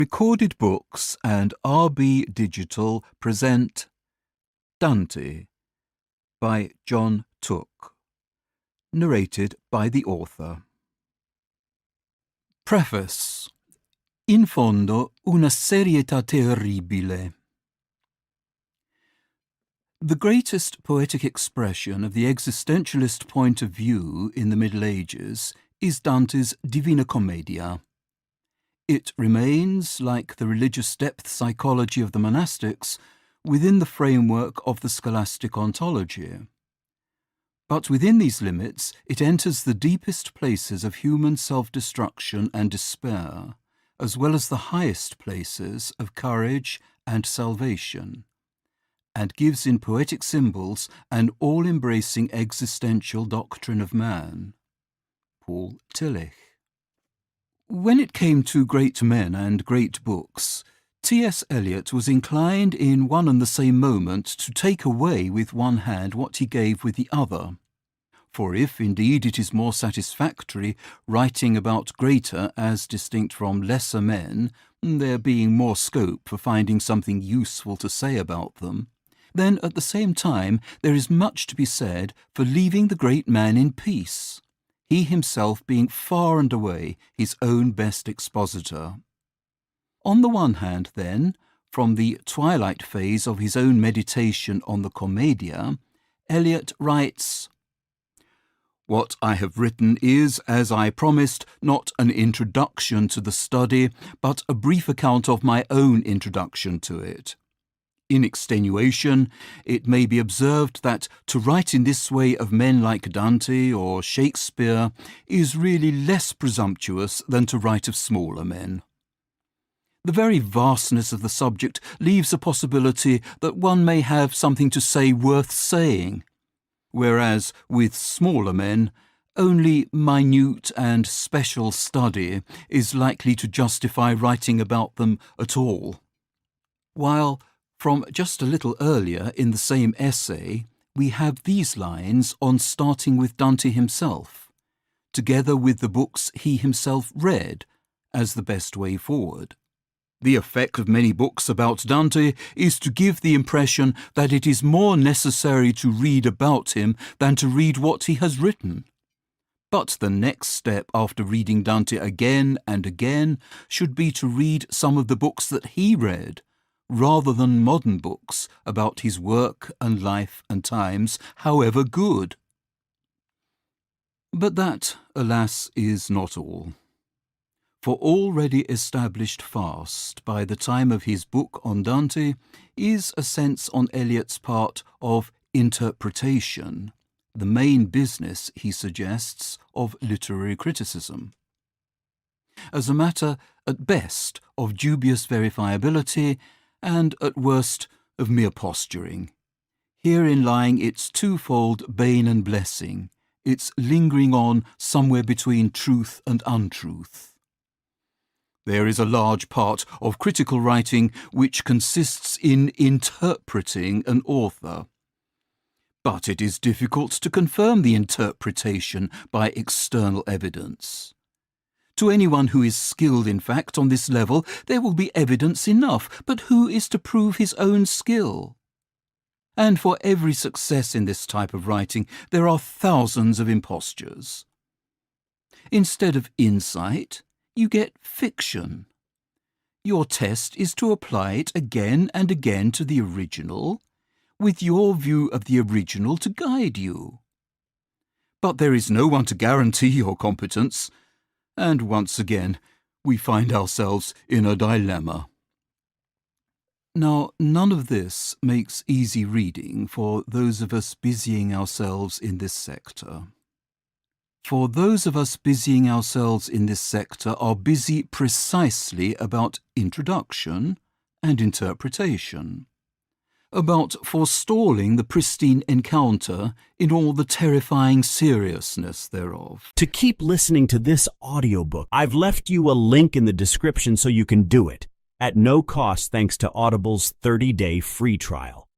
Recorded Books and RB Digital present Dante by John Took, narrated by the author. Preface. In fondo, una serietà terribile. The greatest poetic expression of the existentialist point of view in the Middle Ages is Dante's Divina Commedia. It remains, like the religious depth psychology of the monastics, within the framework of the scholastic ontology. But within these limits, it enters the deepest places of human self-destruction and despair, as well as the highest places of courage and salvation, and gives in poetic symbols an all-embracing existential doctrine of man. Paul Tillich. When it came to great men and great books, T.S. Eliot was inclined in one and the same moment to take away with one hand what he gave with the other. For if, indeed, it is more satisfactory writing about greater as distinct from lesser men, there being more scope for finding something useful to say about them, then at the same time there is much to be said for leaving the great man in peace, he himself being far and away his own best expositor. On the one hand, then, from the twilight phase of his own meditation on the Commedia, Eliot writes, "What I have written is, as I promised, not an introduction to the study, but a brief account of my own introduction to it. In extenuation, it may be observed that to write in this way of men like Dante or Shakespeare is really less presumptuous than to write of smaller men. The very vastness of the subject leaves a possibility that one may have something to say worth saying, whereas with smaller men, only minute and special study is likely to justify writing about them at all." While from just a little earlier in the same essay, we have these lines on starting with Dante himself, together with the books he himself read, as the best way forward. The effect of many books about Dante is to give the impression that it is more necessary to read about him than to read what he has written. But the next step after reading Dante again and again should be to read some of the books that he read, rather than modern books about his work and life and times, however good. But that, alas, is not all. For already established fast by the time of his book on Dante is a sense on Eliot's part of interpretation, the main business, he suggests, of literary criticism. As a matter, at best, of dubious verifiability, and at worst of mere posturing, herein lying its twofold bane and blessing, its lingering on somewhere between truth and untruth. There is a large part of critical writing which consists in interpreting an author, but it is difficult to confirm the interpretation by external evidence. To anyone who is skilled, in fact, on this level, there will be evidence enough, but who is to prove his own skill? And for every success in this type of writing, there are thousands of impostures. Instead of insight, you get fiction. Your test is to apply it again and again to the original, with your view of the original to guide you. But there is no one to guarantee your competence, and once again, we find ourselves in a dilemma. Now, none of this makes easy reading for those of us busying ourselves in this sector. For those of us busying ourselves in this sector are busy precisely about introduction and interpretation, about forestalling the pristine encounter in all the terrifying seriousness thereof. To keep listening to this audiobook, I've left you a link in the description so you can do it, at no cost thanks to Audible's 30-day free trial.